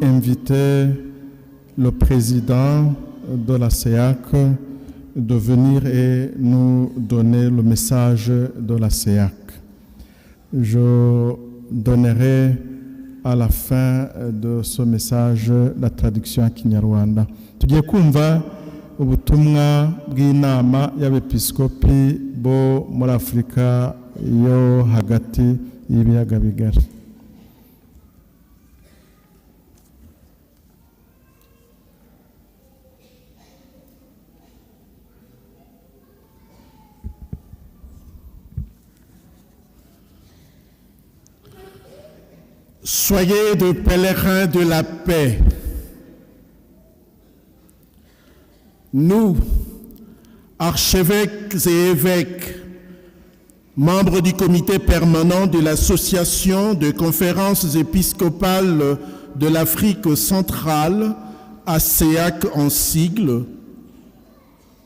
inviter le président de la CEAC de venir et nous donner le message de la CEAC. Je donnerai à la fin de ce message la traduction à Kinyarwanda. Tugiye kumva ubutumwa bw'inama y'abepiskopi bo muri Afurika yo hagati y'ibiyaga bigari. Soyez des pèlerins de la paix. Nous, archevêques et évêques, membres du comité permanent de l'Association de conférences épiscopales de l'Afrique centrale, ASEAC en sigle,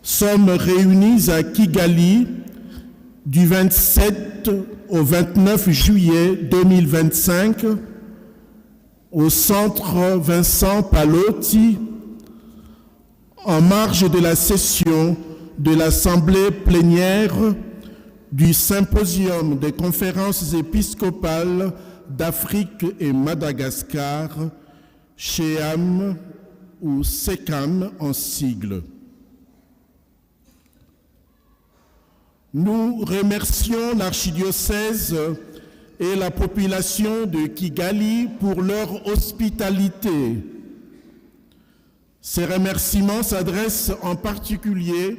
sommes réunis à Kigali du 27 au 29 juillet 2025 au centre Vincent Pallotti en marge de la session de l'Assemblée plénière du Symposium des conférences épiscopales d'Afrique et Madagascar, SEAM ou SECAM en sigle. Nous remercions l'archidiocèse et la population de Kigali pour leur hospitalité. Ces remerciements s'adressent en particulier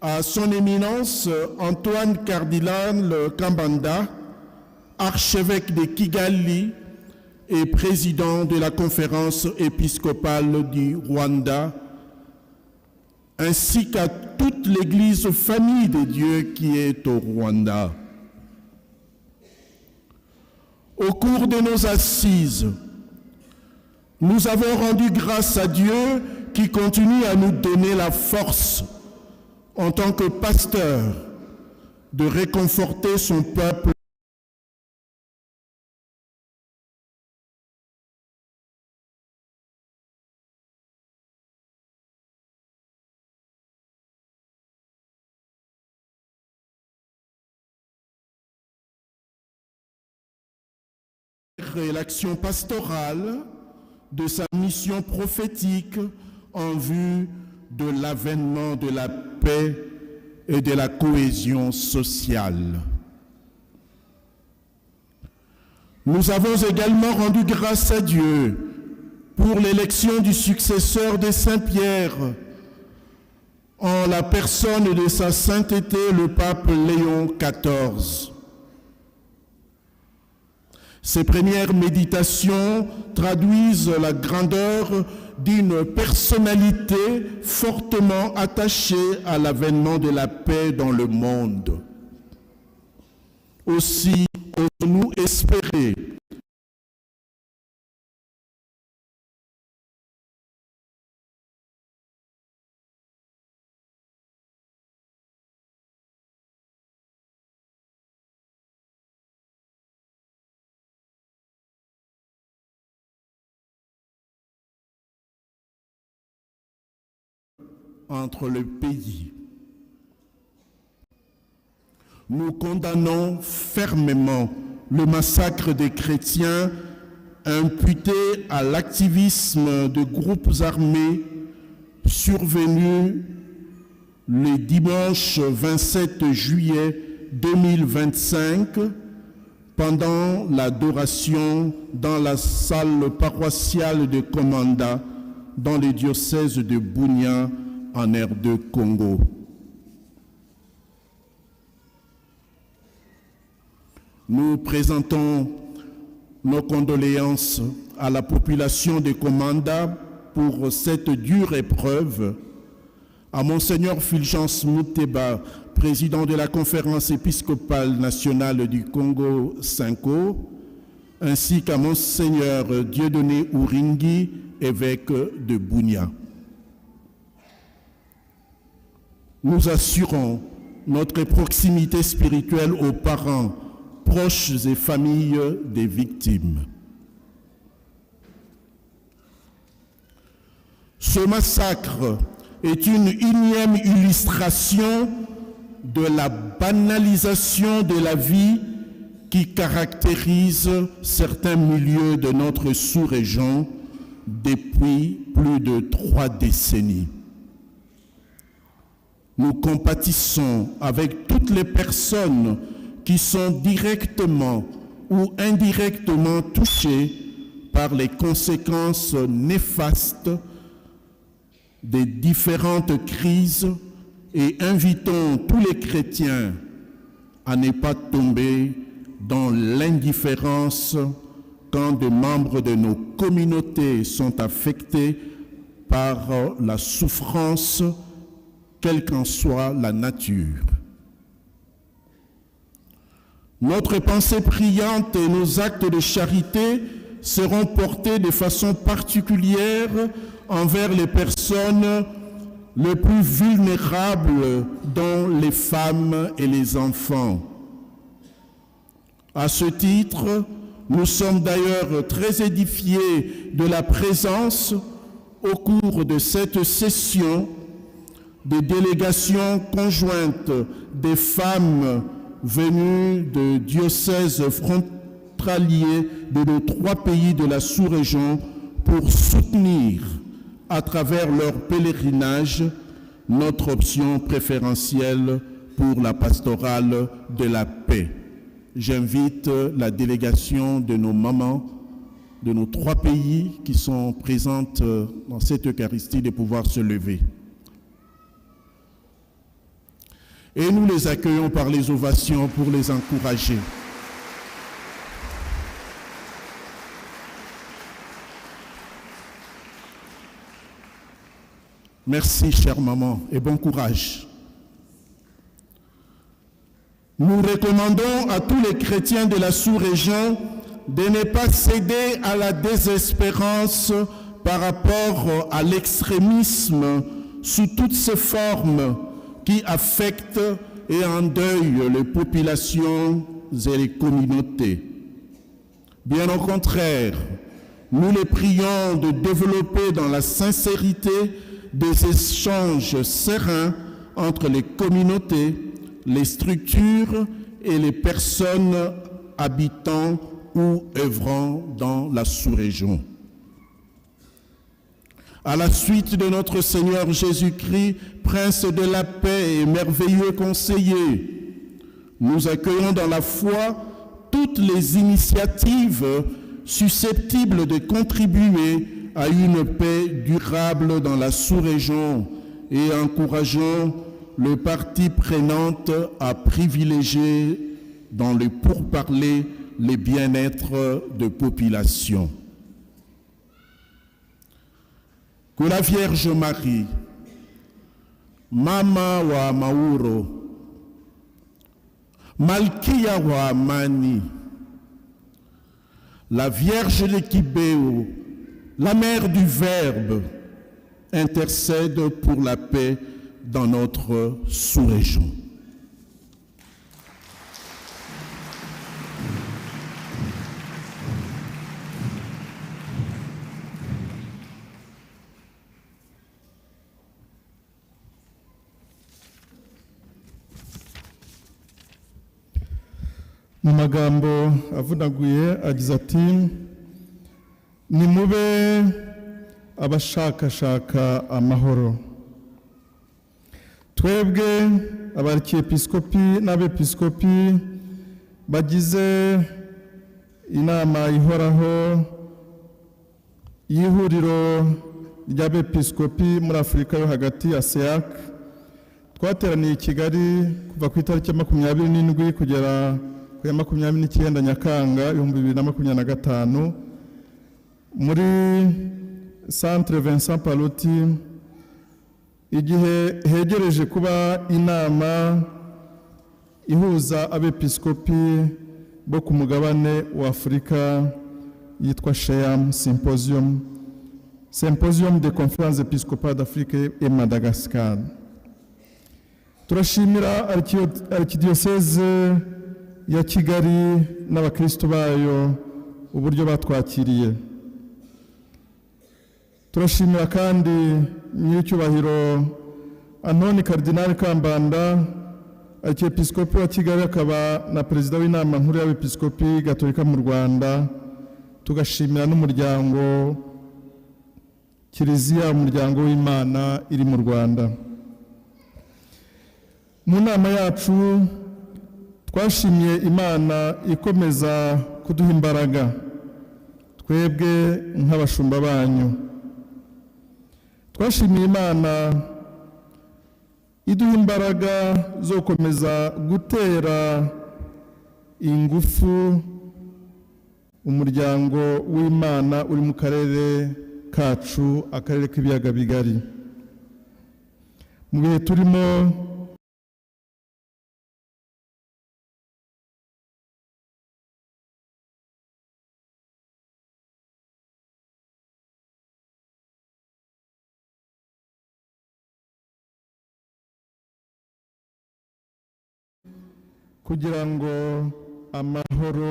à son éminence Antoine Cardinal Kambanda, archevêque de Kigali et président de la conférence épiscopale du Rwanda, ainsi qu'à toute l'Église famille de Dieu qui est au Rwanda. Au cours de nos assises, nous avons rendu grâce à Dieu qui continue à nous donner la force en tant que pasteur de réconforter son peuple et l'action pastorale de sa mission prophétique en vue de l'avènement de la paix et de la cohésion sociale. Nous avons également rendu grâce à Dieu pour l'élection du successeur de Saint-Pierre en la personne de sa sainteté, le pape Léon XIV. Ces premières méditations traduisent la grandeur d'une personnalité fortement attachée à l'avènement de la paix dans le monde. Aussi, osons-nous espérer entre le pays. Nous condamnons fermement le massacre des chrétiens imputé à l'activisme de groupes armés survenu le dimanche 27 juillet 2025 pendant l'adoration dans la salle paroissiale de Komanda dans le diocèse de Bunia en R2 Congo. Nous présentons nos condoléances à la population de Komanda pour cette dure épreuve, à Monseigneur Fulgence Muteba, président de la Conférence épiscopale nationale du Congo, Cinco, ainsi qu'à Monseigneur Dieudonné Uringi, évêque de Bunia. Nous assurons notre proximité spirituelle aux parents, proches et familles des victimes. Ce massacre est une énième illustration de la banalisation de la vie qui caractérise certains milieux de notre sous-région depuis plus de 3 décennies. Nous compatissons avec toutes les personnes qui sont directement ou indirectement touchées par les conséquences néfastes des différentes crises et invitons tous les chrétiens à ne pas tomber dans l'indifférence quand des membres de nos communautés sont affectés par la souffrance, quelle qu'en soit la nature. Notre pensée priante et nos actes de charité seront portés de façon particulière envers les personnes les plus vulnérables, dont les femmes et les enfants. À ce titre, nous sommes d'ailleurs très édifiés de la présence, au cours de cette session, des délégations conjointes des femmes venues de diocèses frontaliers de nos 3 pays de la sous-région pour soutenir, à travers leur pèlerinage, notre option préférentielle pour la pastorale de la paix. J'invite la délégation de nos mamans de nos 3 pays qui sont présentes dans cette Eucharistie de pouvoir se lever. Et nous les accueillons par les ovations pour les encourager. Merci, chère maman, et bon courage. Nous recommandons à tous les chrétiens de la sous-région de ne pas céder à la désespérance par rapport à l'extrémisme sous toutes ses formes qui affectent et endeuillent les populations et les communautés. Bien au contraire, nous les prions de développer dans la sincérité des échanges sereins entre les communautés, les structures et les personnes habitant ou œuvrant dans la sous-région. À la suite de notre Seigneur Jésus-Christ, Prince de la paix et merveilleux conseiller, nous accueillons dans la foi toutes les initiatives susceptibles de contribuer à une paix durable dans la sous-région et encourageons les parties prenantes à privilégier dans le pourparlers les bien-être de population. Que la Vierge Marie, Mama wa Mauro, Malkia wa Mani, la Vierge de Kibéo, la Mère du Verbe, intercède pour la paix dans notre sous-région. mu magambo avunaguye agize ati nimube abashakashaka amahoro. Twebwe abarikiepiskopi n'abepiskopi bagize inama ihoraho y'ihuriro ry'abepiskopi muri Afurika yo hagati ya SEAC, twateraniye i Kigali kuva ku itariki 27 kugera ku 29 Nyakanga 2025 muri Centre Vincent Paloti, igihe hegereje kuba inama ihuza abepiskopi bo ku mugabane wa Afurika yitwa SHEAM Symposium de Conférence Épiscopale d'Afrique et Madagascar. Turashimira arkidiocese ya Kigali n'abakristo bayo uburyo batwakiriye. turashimira kandi nyiricyubahiro Antoni Karidinali Kambanda Arkiyepiskopi wa Kigali akaba na perezida w'inama nkuru y'abepiskopi Gatolika mu Rwanda, tugashimira n'umuryango Kiliziya, umuryango w'Imana iri mu Rwanda. Mu nama yacu twashimiye Imana ikomeza kuduha imbaraga twebwe nk'abashumba banyu. Twashimiye Imana iduha imbaraga zo gukomeza gutera ingufu umuryango w'Imana uri mu karere kacu, akarere k'ibiyaga bigari. Mu bihe turimo kugira ngo amahoro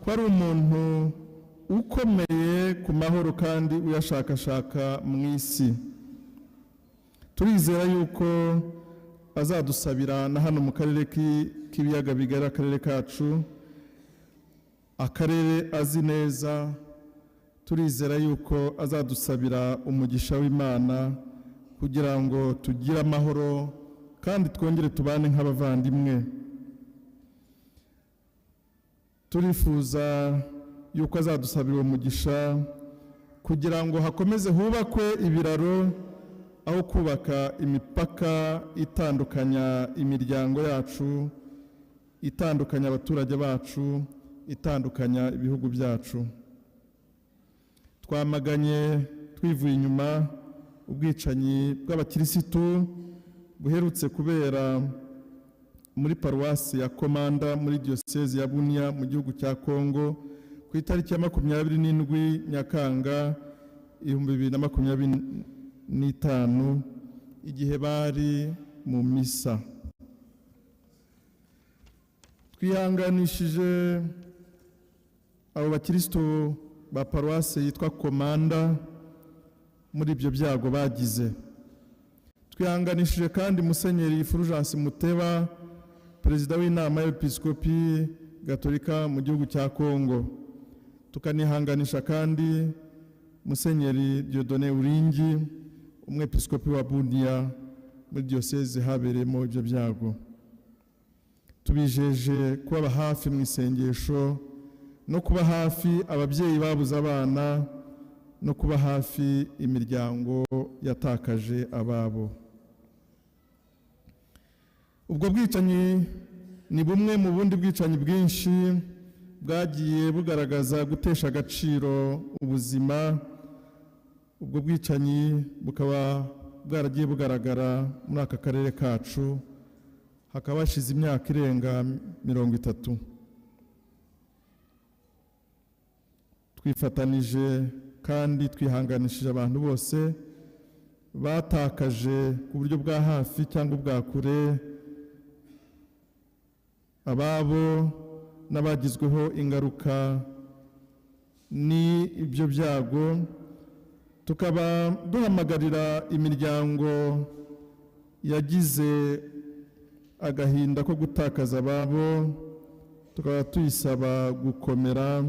ko ari umuntu ukomeye ku mahoro kandi uyashakashaka mu isi. Turizera yuko azadusabira na hano mu karere k'ibiyaga bigari, akarere kacu, akarere azi neza. Turizera yuko azadusabira umugisha w'Imana kugira ngo tugire amahoro kandi twongere tubane nk'abavandimwe. Turifuza yuko azadusabira umugisha kugira ngo hakomeze hubakwe ibiraro aho kubaka imipaka itandukanya imiryango yacu, itandukanya abaturage bacu, itandukanya ibihugu byacu. Twamaganye twivuye inyuma ubwicanyi bw'abakirisitu buherutse kubera muri paruwasi ya Komanda muri diyosezi ya Bunia mu gihugu cya Kongo ku itariki ya 27 Nyakanga 2025 igihe bari mu misa. Twihanganishije abo bakristo ba paruwasi yitwa Komanda muri ibyo byago bagize. Twihanganishije kandi Musenyeri Fulgence Muteba, perezida w'inama y'abepiskopi Gatolika mu gihugu cya Kongo. Tukanihanganisha kandi Musenyeri Dieudonné Uringi, umwepiskopi wa Bunia muri diyosezi habereyemo ibyo byago. Tubijeje kuba hafi mu isengesho no kuba hafi ababyeyi babuze abana no kuba hafi imiryango yatakaje ababo. Ubwo bwicanyi ni bumwe mu bundi bwicanyi bwinshi bwagiye bugaragaza gutesha agaciro ubuzima. Ubwo bwicanyi bukaba bwaragiye bugaragara muri aka karere kacu, hakaba hashize imyaka irenga 30. Twifatanije kandi twihanganishije abantu bose batakaje ku buryo bwa hafi cyangwa bwa kure ababo n'abagizweho ingaruka ni ibyo byago. Tukaba duhamagarira imiryango yagize agahinda ko gutakaza ababo, tukaba tuyisaba gukomera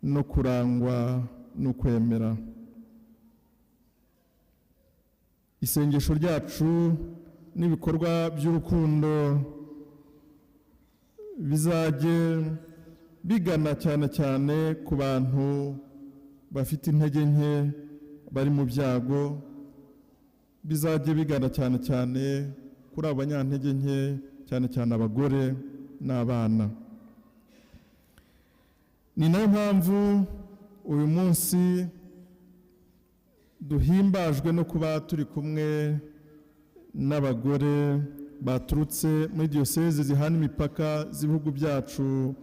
no kurangwa no kwemera. Isengesho ryacu n'ibikorwa by'urukundo bizajye bigana cyane cyane ku bantu bafite intege nke bari mu byago, bizajye bigana cyane cyane kuri abanyantege nke, cyane cyane abagore n'abana. Ni nayo mpamvu uyu munsi duhimbajwe no kuba turi kumwe n'abagore baturutse muri diyoseze zihana imipaka z'ibihugu byacu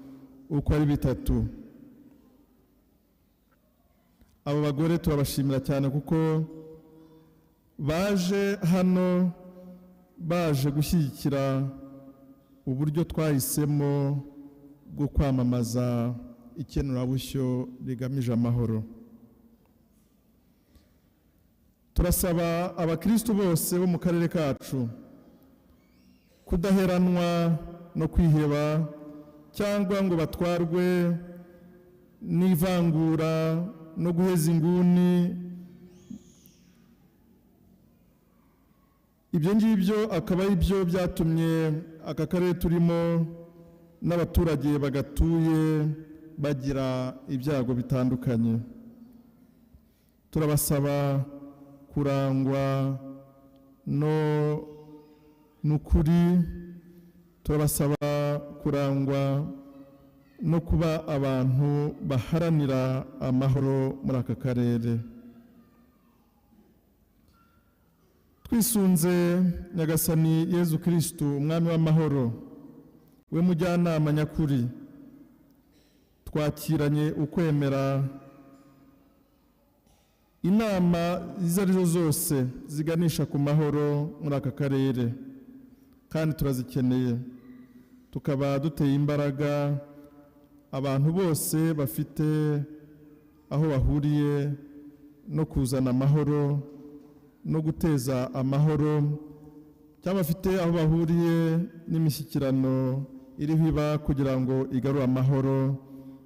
uko ari bitatu. Abo bagore turabashimira cyane kuko baje hano baje gushyigikira uburyo twahisemo bwo kwamamaza ikenurabushyo rigamije amahoro. Turasaba abakristo bose bo mu karere kacu kudaheranwa no kwiheba cyangwa ngo batwarwe n'ivangura no guheza inguni. Ibyo ngibyo akaba ari byo byatumye aka karere turimo n'abaturage bagatuye bagira ibyago bitandukanye. Turabasaba kurangwa n'ukuri, turabasaba kurangwa no kuba abantu baharanira amahoro muri aka karere. Twisunze Nyagasani Yezu Kristu umwami w'amahoro, we mujyanama nyakuri, twakiranye ukwemera inama izo arizo zose ziganisha ku mahoro muri aka karere, kandi turazikeneye. Tukaba duteye imbaraga abantu bose bafite aho bahuriye no kuzana amahoro no guteza amahoro, cyangwa bafite aho bahuriye n'imishyikirano iriho iba kugira ngo igarure amahoro,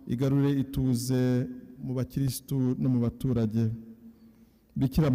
igarure ituze mu bakirisitu no mu baturage. Bikira